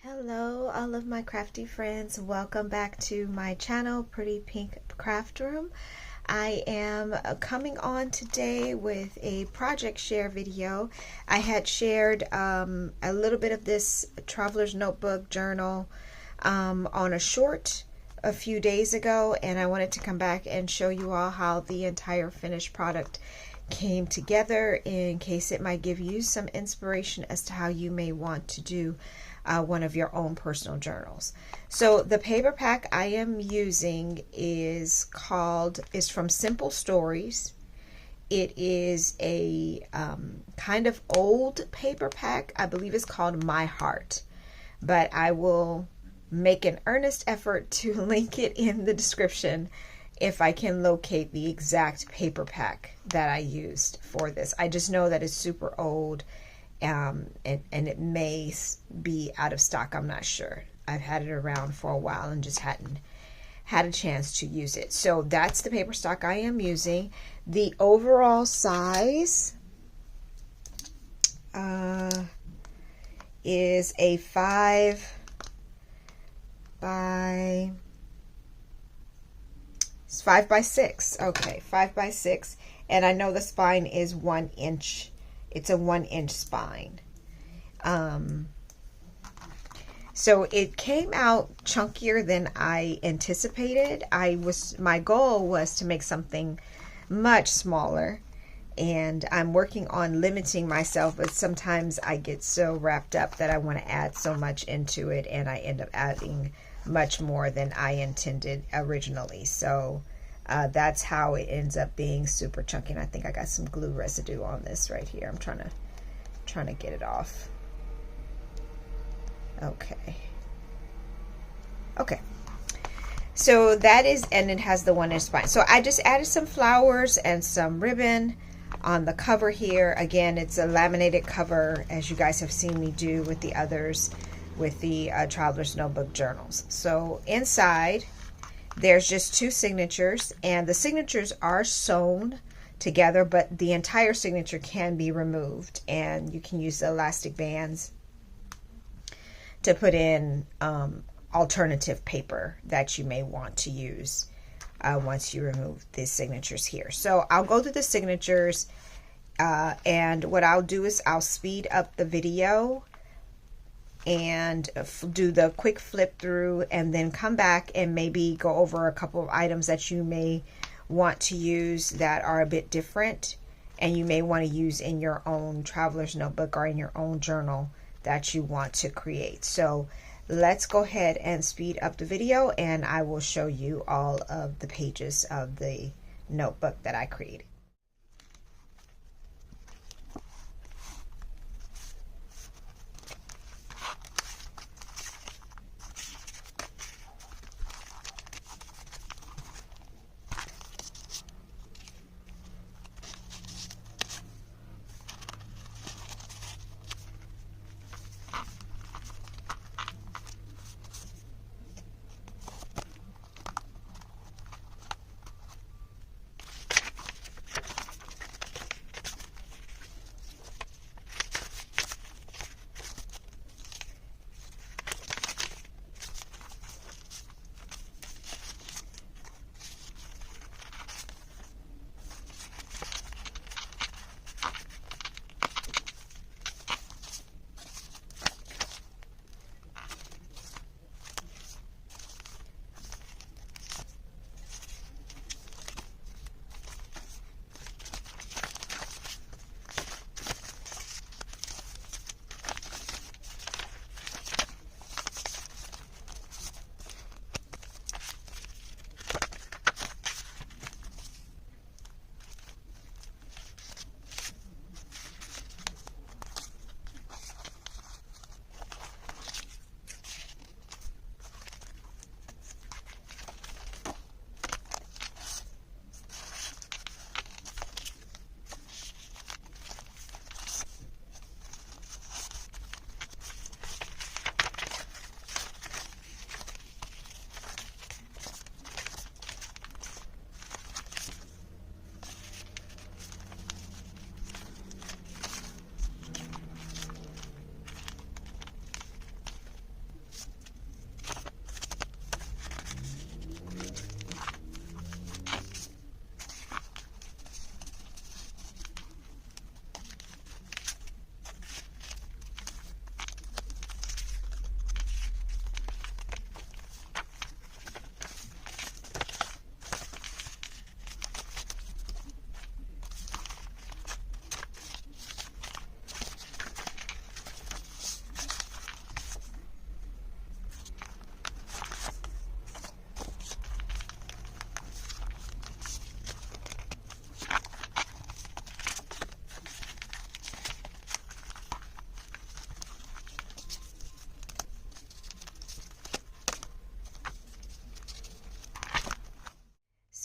Hello, all of my crafty friends. Welcome back to my channel, Pretty Pink Craft Room. I am coming on today with a project share video. I had shared a little bit of this Traveler's Notebook journal on a short a few days ago, and I wanted to come back and show you all how the entire finished product came together in case it might give you some inspiration as to how you may want to do one of your own personal journals. So the paper pack I am using is from Simple Stories. It is a kind of old paper pack. I believe it's called My Heart, but I will make an earnest effort to link it in the description if I can locate the exact paper pack that I used for this. I just know that it's super old, and it may be out of stock. I'm not sure. I've had it around for a while and just hadn't had a chance to use it. So that's the paper stock I am using. The overall size is a 5 by 6. Okay, 5 by 6, and I know the spine is 1 inch. It's a 1-inch spine. So it came out chunkier than I anticipated. My goal was to make something much smaller, and I'm working on limiting myself, but sometimes I get so wrapped up that I want to add so much into it, and I end up adding much more than I intended originally. So that's how it ends up being super chunky. And I think I got some glue residue on this right here. I'm trying to get it off. Okay, so that is, and it has the 1-inch spine. So I just added some flowers and some ribbon on the cover here. Again, it's a laminated cover, as you guys have seen me do with the others, with the Traveler's Notebook journals. So inside there's just 2 signatures, and the signatures are sewn together, but the entire signature can be removed, and you can use the elastic bands to put in alternative paper that you may want to use once you remove the signatures here. So I'll go through the signatures, and what I'll do is I'll speed up the video and do the quick flip through, and then come back and maybe go over a couple of items that you may want to use that are a bit different and you may want to use in your own Traveler's Notebook or in your own journal that you want to create. So let's go ahead and speed up the video, and I will show you all of the pages of the notebook that I created.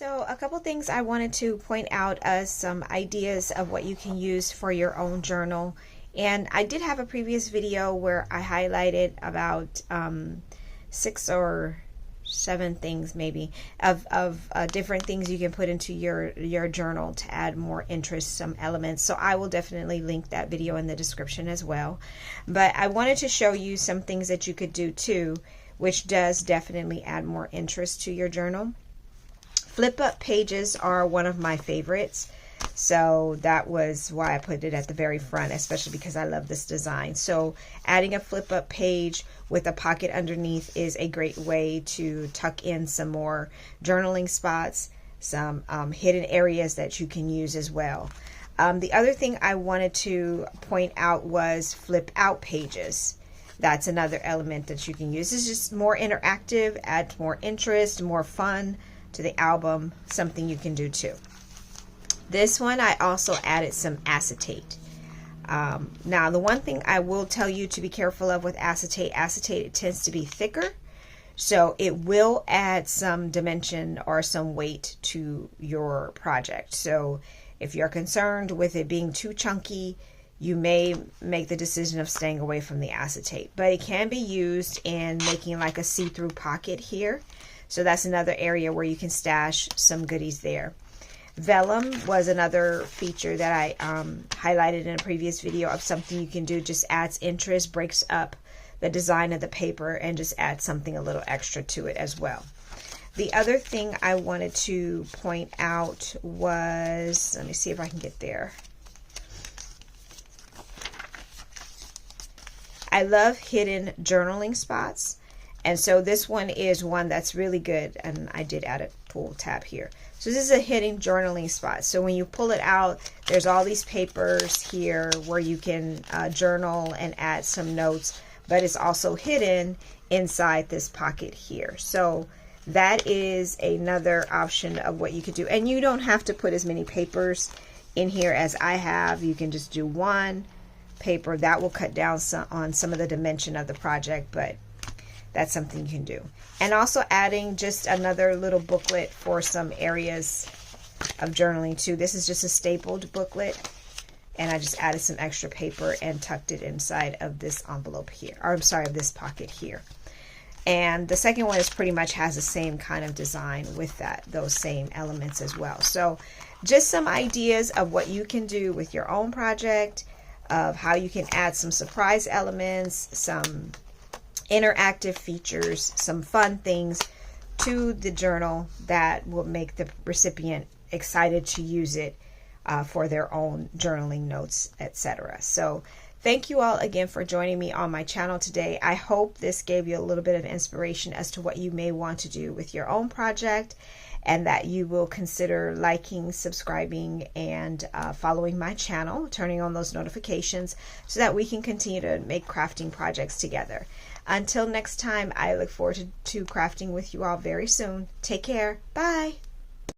So a couple things I wanted to point out as some ideas of what you can use for your own journal. And I did have a previous video where I highlighted about 6 or 7 things maybe of different things you can put into your journal to add more interest, some elements. So I will definitely link that video in the description as well. But I wanted to show you some things that you could do too, which does definitely add more interest to your journal. Flip up pages are one of my favorites. So that was why I put it at the very front, especially because I love this design. So adding a flip up page with a pocket underneath is a great way to tuck in some more journaling spots, some hidden areas that you can use as well. The other thing I wanted to point out was flip out pages. That's another element that you can use. It's just more interactive, adds more interest, more fun to the album, something you can do too. This one I also added some acetate. Now the one thing I will tell you to be careful of with acetate, it tends to be thicker, so it will add some dimension or some weight to your project. So if you're concerned with it being too chunky, you may make the decision of staying away from the acetate, but it can be used in making like a see-through pocket here. So that's another area where you can stash some goodies there. Vellum was another feature that I highlighted in a previous video of something you can do. Just adds interest, breaks up the design of the paper, and just adds something a little extra to it as well. The other thing I wanted to point out was, let me see if I can get there. I love hidden journaling spots. And so this one is one that's really good, and I did add a pull tab here. So this is a hidden journaling spot. So when you pull it out, there's all these papers here where you can journal and add some notes, but it's also hidden inside this pocket here. So that is another option of what you could do. And you don't have to put as many papers in here as I have. You can just do one paper. That will cut down on some of the dimension of the project, but that's something you can do. And also adding just another little booklet for some areas of journaling too. This is just a stapled booklet, and I just added some extra paper and tucked it inside of this envelope here, or I'm sorry, of this pocket here. And the second one is pretty much has the same kind of design with those same elements as well. So just some ideas of what you can do with your own project, of how you can add some surprise elements, some interactive features, some fun things to the journal that will make the recipient excited to use it for their own journaling notes, etc. So thank you all again for joining me on my channel today. I hope this gave you a little bit of inspiration as to what you may want to do with your own project, and that you will consider liking, subscribing, and following my channel, turning on those notifications so that we can continue to make crafting projects together. Until next time, I look forward to crafting with you all very soon. Take care. Bye.